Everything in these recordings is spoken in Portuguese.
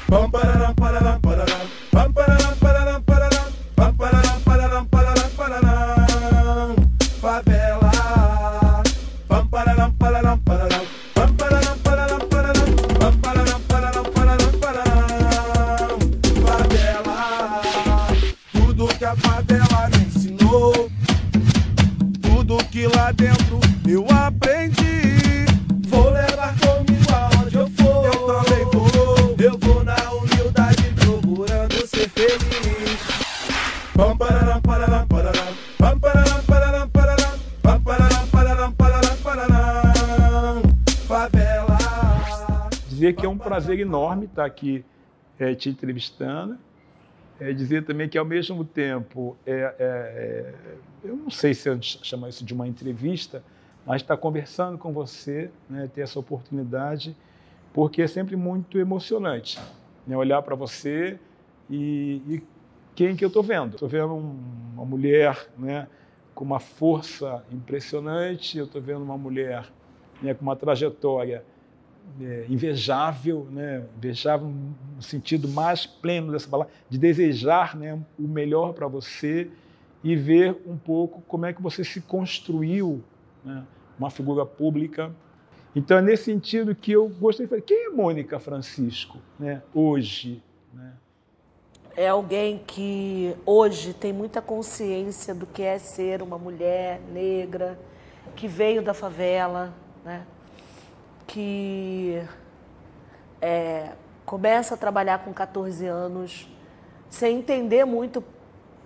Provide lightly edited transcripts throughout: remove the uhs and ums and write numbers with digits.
Pam pararam, pararam, pararam. Pam pararam, pararam, pararam. Pam pararam, pararam, pararam, pararam. Favela. Pam pararam, pararam, pararam. Pam pararam, pararam, pararam. Pam pararam, pararam, pararam, pararam. Favela. Tudo que a favela me ensinou, tudo que lá dentro eu aprendi, vou levar comigo aonde eu for. Eu também vou, eu vou na humildade procurando ser feliz. Pam pararam, pararam, pararam. Pam pararam, pararam, pararam. Pam pararam, pararam, pararam, pararam. Favela. Dizer que é um prazer enorme estar aqui te entrevistando. Dizer também que, ao mesmo tempo, eu não sei se eu chamo isso de uma entrevista, mas estar conversando com você, né, ter essa oportunidade, porque é sempre muito emocionante, né, olhar para você e quem que eu estou vendo. Estou vendo uma mulher, né, com uma força impressionante, eu estou vendo uma mulher, né, com uma trajetória invejável, né? Invejável no sentido mais pleno dessa palavra, de desejar, né, o melhor para você e ver um pouco como é que você se construiu, né, uma figura pública. Então é nesse sentido que eu gostaria de falar, quem é Mônica Francisco, né, hoje? Né? É alguém que hoje tem muita consciência do que é ser uma mulher negra, que veio da favela, né? Que começa a trabalhar com 14 anos, sem entender muito.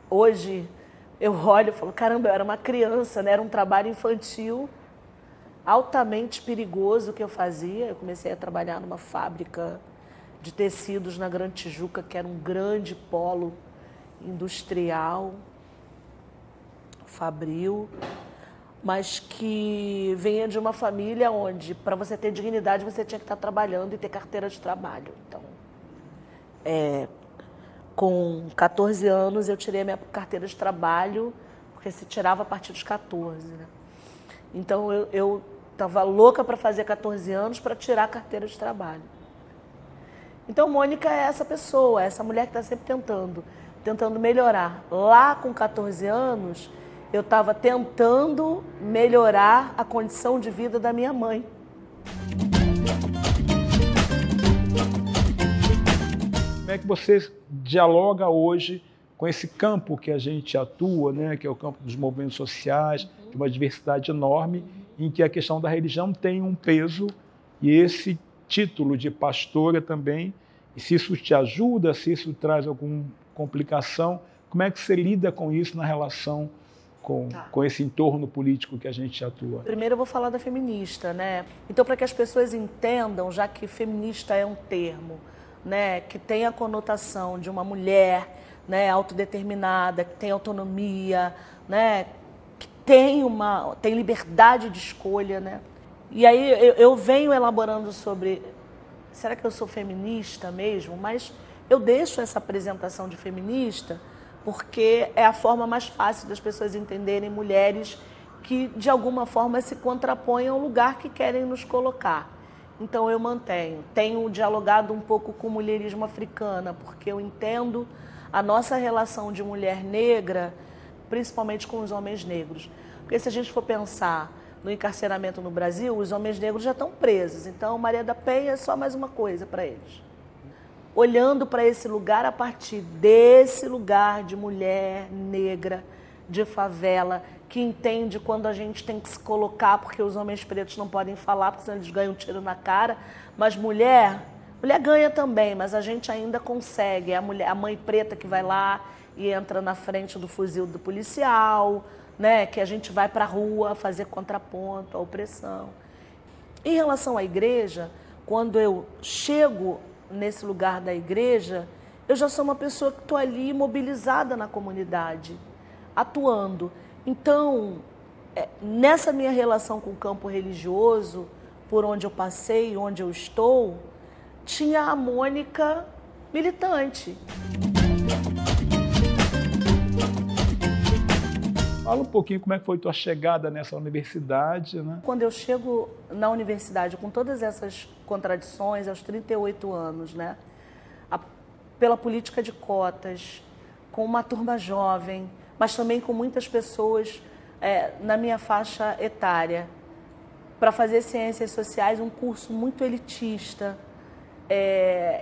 Hoje eu olho e falo, caramba, eu era uma criança, né? Era um trabalho infantil, altamente perigoso que eu fazia. Eu comecei a trabalhar numa fábrica de tecidos na Grande Tijuca, que era um grande polo industrial, fabril, mas que venha de uma família onde, para você ter dignidade, você tinha que estar trabalhando e ter carteira de trabalho. Então, com 14 anos, eu tirei a minha carteira de trabalho, porque se tirava a partir dos 14. Né? Então, eu estava louca para fazer 14 anos para tirar a carteira de trabalho. Então, Mônica é essa pessoa, essa mulher que está sempre tentando melhorar. Lá, com 14 anos, eu estava tentando melhorar a condição de vida da minha mãe. Como é que você dialoga hoje com esse campo que a gente atua, né, que é o campo dos movimentos sociais, de uma diversidade enorme, em que a questão da religião tem um peso, e esse título de pastora também, e se isso te ajuda, se isso traz alguma complicação, como é que você lida com isso na relação com esse entorno político que a gente atua? Primeiro eu vou falar da feminista, né? Então, para que as pessoas entendam, já que feminista é um termo, né, que tem a conotação de uma mulher, né, autodeterminada, que tem autonomia, né, que tem liberdade de escolha, né? E aí eu venho elaborando sobre, será que eu sou feminista mesmo? Mas eu deixo essa apresentação de feminista porque é a forma mais fácil das pessoas entenderem mulheres que, de alguma forma, se contrapõem ao lugar que querem nos colocar. Então, eu tenho dialogado um pouco com o mulherismo africana, porque eu entendo a nossa relação de mulher negra, principalmente com os homens negros. Porque se a gente for pensar no encarceramento no Brasil, os homens negros já estão presos, então Maria da Penha é só mais uma coisa para eles. Olhando para esse lugar a partir desse lugar de mulher negra, de favela, que entende quando a gente tem que se colocar, porque os homens pretos não podem falar, porque senão eles ganham um tiro na cara, mas mulher ganha também, mas a gente ainda consegue, é a mãe preta que vai lá e entra na frente do fuzil do policial, né, que a gente vai para a rua fazer contraponto à opressão. Em relação à igreja, quando eu chego nesse lugar da igreja, eu já sou uma pessoa que estou ali mobilizada na comunidade, atuando. Então, nessa minha relação com o campo religioso, por onde eu passei, onde eu estou, tinha a Mônica militante. Fala um pouquinho como é que foi tua chegada nessa universidade, né? Quando eu chego na universidade com todas essas contradições, aos 38 anos, né? pela política de cotas, com uma turma jovem, mas também com muitas pessoas na minha faixa etária, para fazer ciências sociais, um curso muito elitista,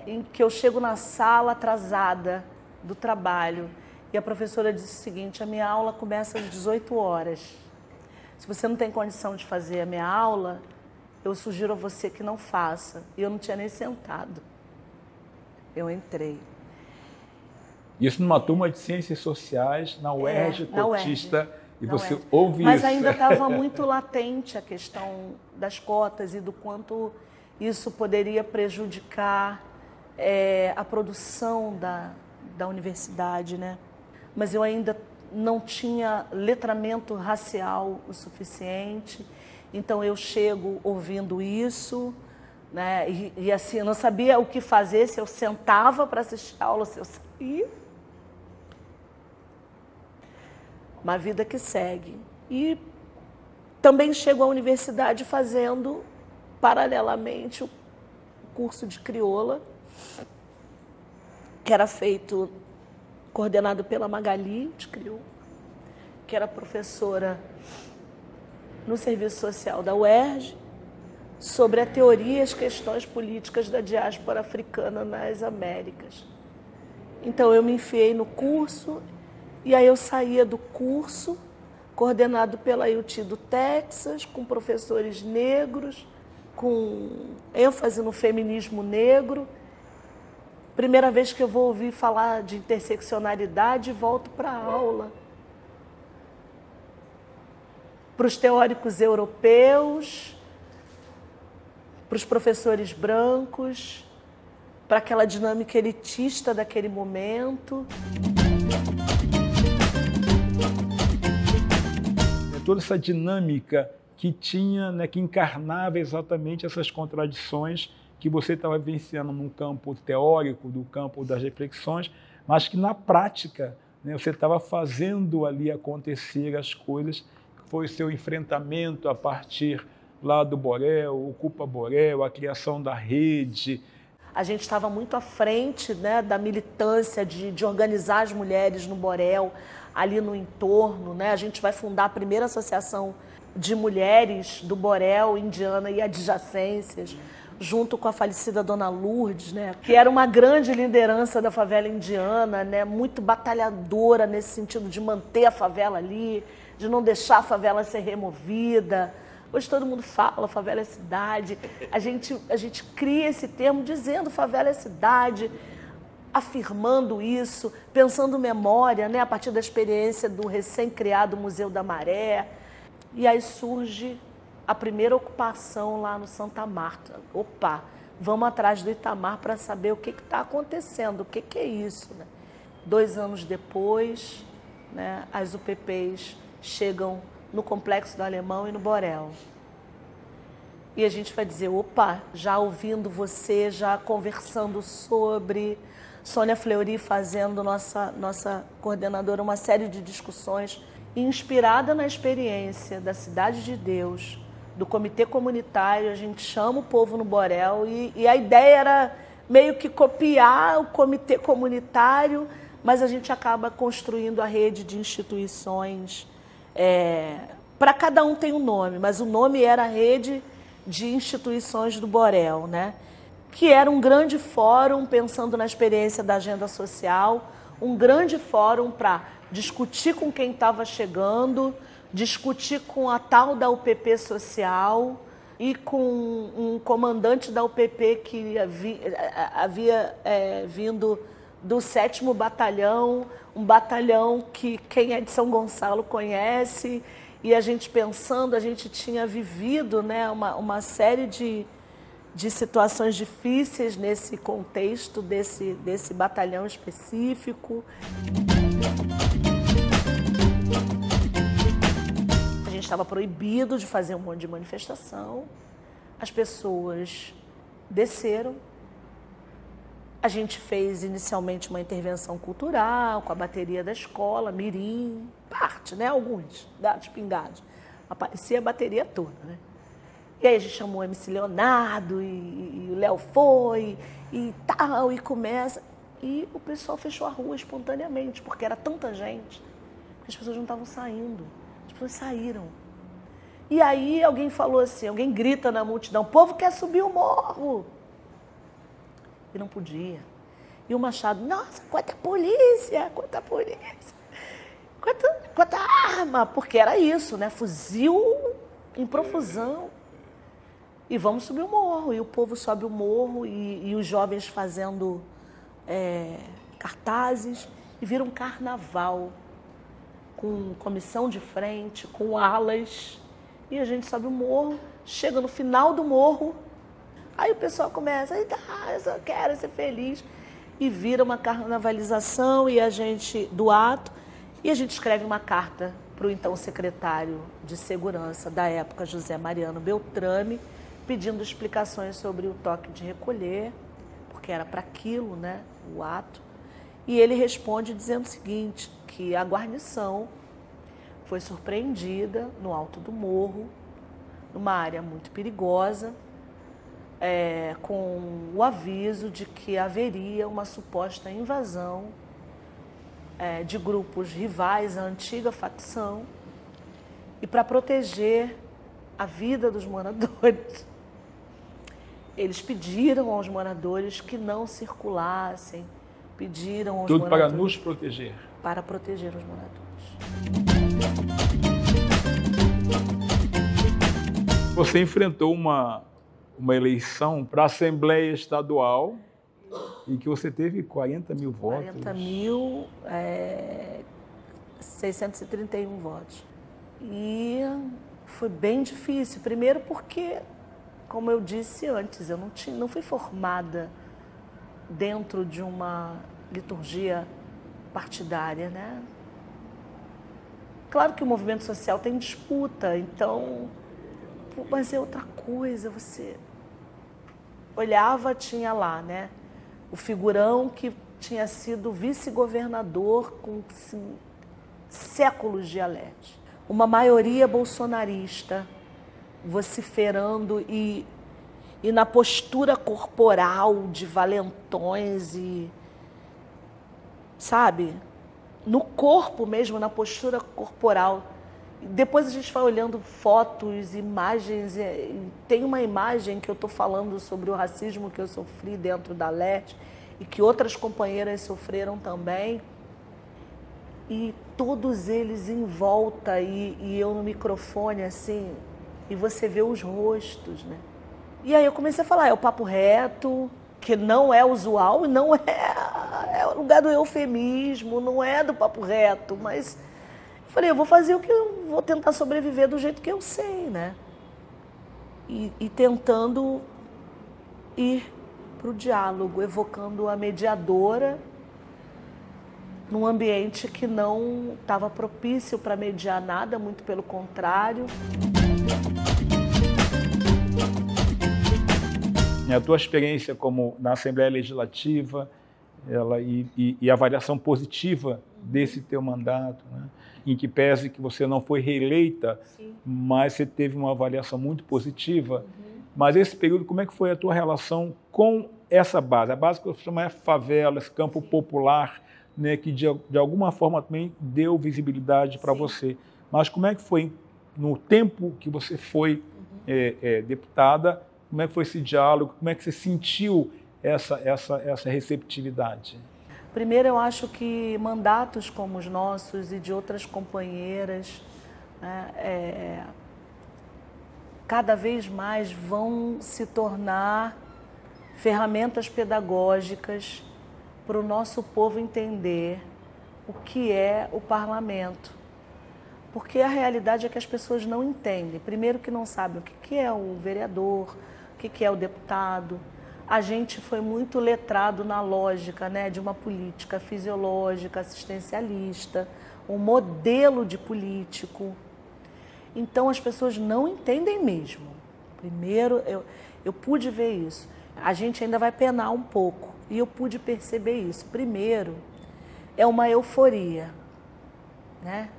em que eu chego na sala atrasada do trabalho e a professora diz o seguinte: a minha aula começa às 18 horas. Se você não tem condição de fazer a minha aula, eu sugiro a você que não faça. E eu não tinha nem sentado. Eu entrei. Isso numa turma de ciências sociais, na UERJ, cotista, e você ouve isso. Mas ainda estava muito latente a questão das cotas e do quanto isso poderia prejudicar a produção da universidade, né? Mas eu ainda não tinha letramento racial o suficiente, então eu chego ouvindo isso, né? E assim, eu não sabia o que fazer, se eu sentava para assistir a aula, se eu saía. Uma vida que segue. E também chego à universidade fazendo, paralelamente, o curso de crioula, que era feito, coordenado pela Magali de crioula, que era professora no Serviço Social da UERJ, sobre a teoria e as questões políticas da diáspora africana nas Américas. Então eu me enfiei no curso, e aí eu saía do curso, coordenado pela UT do Texas, com professores negros, com ênfase no feminismo negro. Primeira vez que eu vou ouvir falar de interseccionalidade, volto para a aula. Para os teóricos europeus, para os professores brancos, para aquela dinâmica elitista daquele momento. Toda essa dinâmica que tinha, né, que encarnava exatamente essas contradições que você estava vivenciando num campo teórico, do campo das reflexões, mas que na prática, né, você estava fazendo ali acontecer as coisas. Foi o seu enfrentamento a partir lá do Borel, o Ocupa Borel, a criação da rede. A gente estava muito à frente, né, da militância de organizar as mulheres no Borel, ali no entorno, né? A gente vai fundar a primeira associação de mulheres do Borel, Indiana e adjacências, junto com a falecida Dona Lourdes, né? Que era uma grande liderança da favela indiana, né? Muito batalhadora nesse sentido de manter a favela ali, de não deixar a favela ser removida. Hoje todo mundo fala favela é cidade. A gente cria esse termo dizendo favela é cidade, afirmando isso, pensando memória, né, a partir da experiência do recém-criado Museu da Maré. E aí surge a primeira ocupação lá no Santa Marta. Opa, vamos atrás do Itamar para saber o que está acontecendo, o que é isso, né? 2 anos depois, né, as UPPs chegam no Complexo do Alemão e no Borel. E a gente vai dizer, opa, já ouvindo você, já conversando sobre... Sônia Fleury fazendo, nossa coordenadora, uma série de discussões inspirada na experiência da Cidade de Deus, do comitê comunitário. A gente chama o povo no Borel e a ideia era meio que copiar o comitê comunitário, mas a gente acaba construindo a rede de instituições. Para cada um tem um nome, mas o nome era a Rede de Instituições do Borel, né? Que era um grande fórum, pensando na experiência da agenda social, um grande fórum para discutir com quem estava chegando, discutir com a tal da UPP social e com um comandante da UPP que havia vindo do 7º Batalhão, um batalhão que quem é de São Gonçalo conhece, e a gente pensando, a gente tinha vivido, né, uma série de situações difíceis nesse contexto desse batalhão específico. A gente estava proibido de fazer um monte de manifestação, as pessoas desceram, a gente fez inicialmente uma intervenção cultural com a bateria da escola, mirim, parte, né, alguns, dados pingados, aparecia a bateria toda, né? E aí a gente chamou o MC Leonardo e o Léo foi e tal, e começa. E o pessoal fechou a rua espontaneamente, porque era tanta gente que as pessoas não estavam saindo. As pessoas saíram. E aí alguém falou assim, alguém grita na multidão, o povo quer subir o morro. E não podia. E o Machado, nossa, quanta polícia, quanta polícia, quanta arma, porque era isso, né? Fuzil em profusão. E vamos subir o morro. E o povo sobe o morro e os jovens fazendo cartazes e vira um carnaval com comissão de frente, com alas. E a gente sobe o morro, chega no final do morro, aí o pessoal começa, eu só quero ser feliz. E vira uma carnavalização e a gente, do ato, e a gente escreve uma carta para o então secretário de Segurança da época, José Mariano Beltrame, pedindo explicações sobre o toque de recolher, porque era para aquilo, né, o ato. E ele responde dizendo o seguinte, que a guarnição foi surpreendida no alto do morro, numa área muito perigosa, com o aviso de que haveria uma suposta invasão de grupos rivais à antiga facção e para proteger a vida dos moradores. Eles pediram aos moradores que não circulassem, pediram aos Tudo moradores... para nos proteger. Para proteger os moradores. Você enfrentou uma eleição para a Assembleia Estadual em que você teve 40 mil votos. 40.631 votos. E foi bem difícil. Primeiro porque, como eu disse antes, eu não fui formada dentro de uma liturgia partidária, né? Claro que o movimento social tem disputa, então... Mas é outra coisa, você olhava, tinha lá, né? O figurão que tinha sido vice-governador com séculos de Alete. Uma maioria bolsonarista vociferando e na postura corporal de valentões e, sabe, no corpo mesmo, na postura corporal. Depois a gente vai olhando fotos, imagens, e tem uma imagem que eu estou falando sobre o racismo que eu sofri dentro da Alete e que outras companheiras sofreram também. E todos eles em volta e eu no microfone, assim, e você vê os rostos, né? E aí eu comecei a falar, é o papo reto, que não é usual, não é o lugar do eufemismo, não é do papo reto, mas... Falei, eu vou fazer o que eu vou tentar sobreviver do jeito que eu sei, né? E tentando ir para o diálogo, evocando a mediadora num ambiente que não estava propício para mediar nada, muito pelo contrário. A tua experiência como na Assembleia Legislativa e a avaliação positiva desse teu mandato, né? Em que pese que você não foi reeleita, sim, mas você teve uma avaliação muito positiva. Uhum. Mas esse período, como é que foi a tua relação com essa base? A base que eu chamo é favela, esse campo, sim, popular, né, que de alguma forma também deu visibilidade para você. Mas como é que foi, no tempo que você foi deputada, como é que foi esse diálogo, como é que você sentiu essa receptividade? Primeiro, eu acho que mandatos como os nossos e de outras companheiras, né, cada vez mais vão se tornar ferramentas pedagógicas para o nosso povo entender o que é o parlamento. Porque a realidade é que as pessoas não entendem. Primeiro que não sabem o que é o vereador, o que é o deputado. A gente foi muito letrado na lógica, né, de uma política fisiológica, assistencialista, um modelo de político. Então, as pessoas não entendem mesmo. Primeiro, eu pude ver isso. A gente ainda vai penar um pouco, e eu pude perceber isso. Primeiro, é uma euforia, né?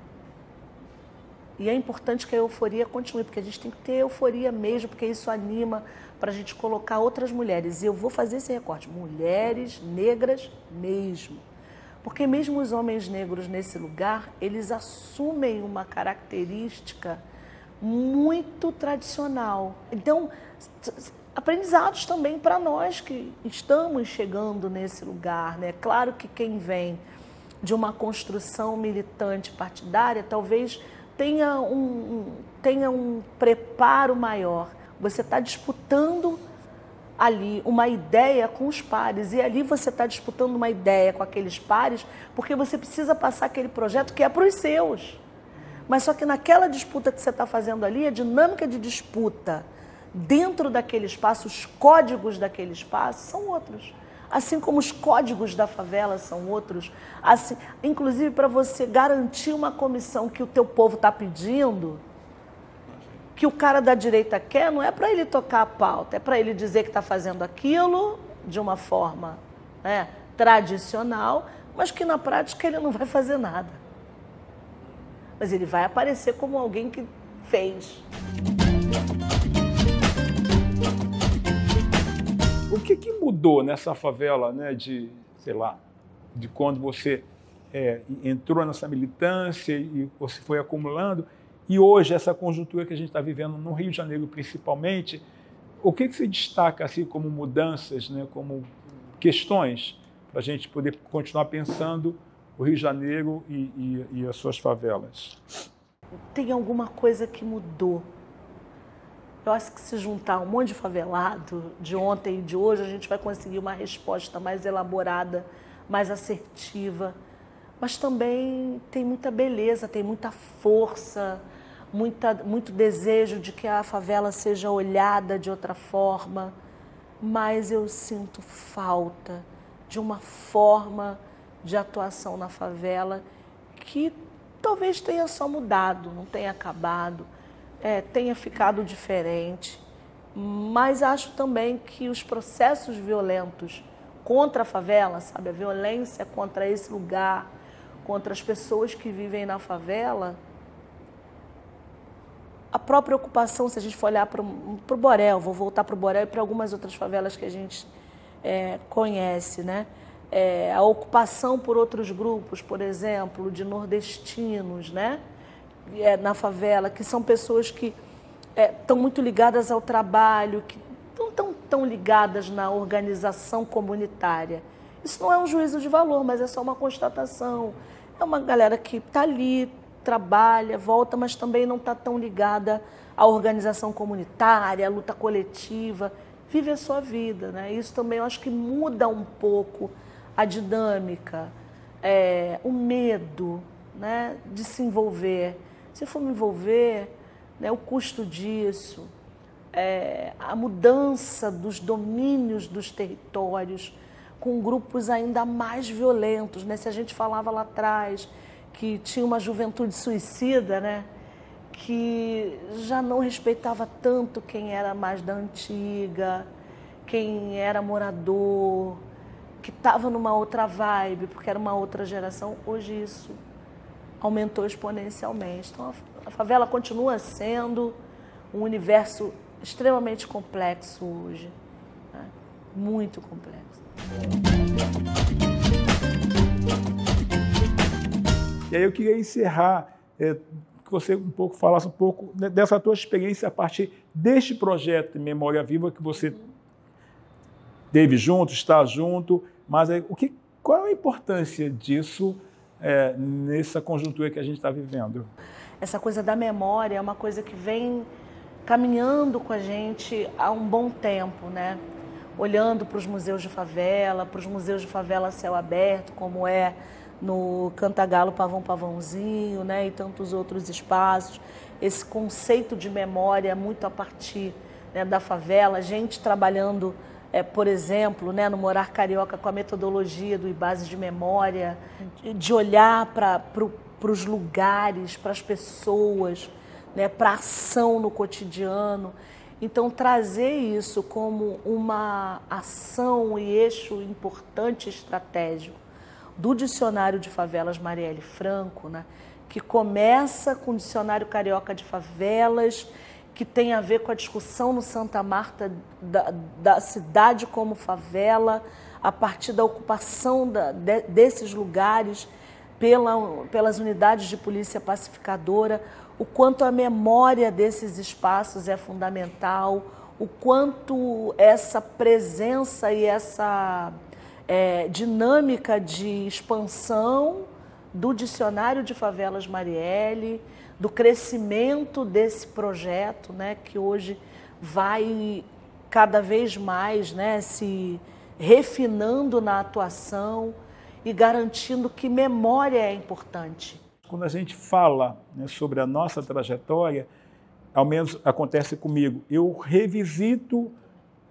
E é importante que a euforia continue, porque a gente tem que ter euforia mesmo, porque isso anima para a gente colocar outras mulheres. E eu vou fazer esse recorte, mulheres negras mesmo. Porque mesmo os homens negros nesse lugar, eles assumem uma característica muito tradicional. Então, aprendizados também para nós que estamos chegando nesse lugar, né? Claro que quem vem de uma construção militante partidária, talvez tenha um preparo maior. Você está disputando ali uma ideia com os pares, e ali você está disputando uma ideia com aqueles pares, porque você precisa passar aquele projeto que é para os seus. Mas só que naquela disputa que você está fazendo ali, a dinâmica de disputa dentro daquele espaço, os códigos daquele espaço são outros. Assim como os códigos da favela são outros. Assim, inclusive, para você garantir uma comissão que o teu povo está pedindo, que o cara da direita quer, não é para ele tocar a pauta, é para ele dizer que está fazendo aquilo de uma forma, né, tradicional, mas que na prática ele não vai fazer nada. Mas ele vai aparecer como alguém que fez. O que mudou nessa favela, né, de quando você entrou nessa militância e você foi acumulando, e hoje essa conjuntura que a gente está vivendo no Rio de Janeiro principalmente, o que se destaca assim como mudanças, né, como questões para a gente poder continuar pensando o Rio de Janeiro e as suas favelas? Tem alguma coisa que mudou. Eu acho que se juntar um monte de favelado de ontem e de hoje, a gente vai conseguir uma resposta mais elaborada, mais assertiva. Mas também tem muita beleza, tem muita força, muito desejo de que a favela seja olhada de outra forma. Mas eu sinto falta de uma forma de atuação na favela que talvez tenha só mudado, não tenha acabado. Tenha ficado diferente, mas acho também que os processos violentos contra a favela, sabe, a violência contra esse lugar, contra as pessoas que vivem na favela, a própria ocupação, se a gente for olhar para o Borel, vou voltar para o Borel e para algumas outras favelas que a gente conhece, né? A ocupação por outros grupos, por exemplo, de nordestinos, né? Na favela, que são pessoas que estão muito ligadas ao trabalho, que não estão tão ligadas na organização comunitária. Isso não é um juízo de valor, mas é só uma constatação. É uma galera que está ali, trabalha, volta, mas também não está tão ligada à organização comunitária, à luta coletiva, vive a sua vida, né? Isso também eu acho que muda um pouco a dinâmica, o medo, né, de se envolver. Se eu for me envolver, né, o custo disso, a mudança dos domínios dos territórios com grupos ainda mais violentos, né? Se a gente falava lá atrás que tinha uma juventude suicida, né, que já não respeitava tanto quem era mais da antiga, quem era morador, que estava numa outra vibe, porque era uma outra geração, hoje isso aumentou exponencialmente. Então, a favela continua sendo um universo extremamente complexo hoje, né? Muito complexo. E aí eu queria encerrar, que você falasse um pouco dessa tua experiência a partir deste projeto de Memória Viva que você teve junto, está junto, mas qual é a importância disso nessa conjuntura que a gente está vivendo? Essa coisa da memória é uma coisa que vem caminhando com a gente há um bom tempo, né? Olhando para os museus de favela, para os museus de favela a céu aberto, como é no Cantagalo Pavão Pavãozinho, né? E tantos outros espaços. Esse conceito de memória muito a partir, né, da favela, a gente trabalhando, por exemplo, né, no Morar Carioca com a metodologia do IBASE de memória, de olhar para os lugares, para as pessoas, né, para a ação no cotidiano. Então, trazer isso como uma ação e eixo importante estratégico do Dicionário de Favelas Marielle Franco, né, que começa com o Dicionário Carioca de Favelas, que tem a ver com a discussão no Santa Marta da cidade como favela, a partir da ocupação desses lugares pelas unidades de polícia pacificadora, o quanto a memória desses espaços é fundamental, o quanto essa presença e essa dinâmica de expansão do Dicionário de Favelas Marielle, do crescimento desse projeto, né, que hoje vai cada vez mais, né, se refinando na atuação e garantindo que memória é importante. Quando a gente fala, né, sobre a nossa trajetória, ao menos acontece comigo, eu revisito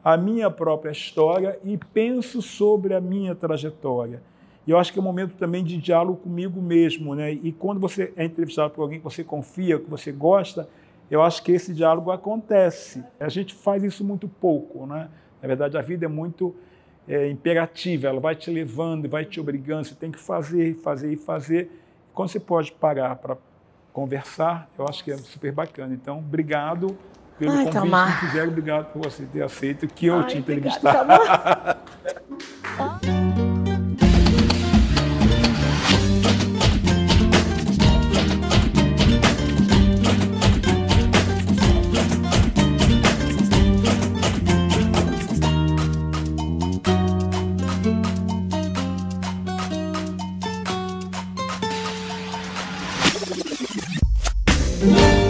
a minha própria história e penso sobre a minha trajetória. E eu acho que é um momento também de diálogo comigo mesmo, né? E quando você é entrevistado por alguém que você confia, que você gosta, eu acho que esse diálogo acontece. A gente faz isso muito pouco, né? Na verdade, a vida é muito imperativa, ela vai te levando, vai te obrigando, você tem que fazer, fazer e fazer. Quando você pode parar para conversar, eu acho que é super bacana. Então, obrigado pelo convite Tamar. que fizeram, obrigado por você ter aceito que eu te Obrigada, entrevistar. Tamar. Bye.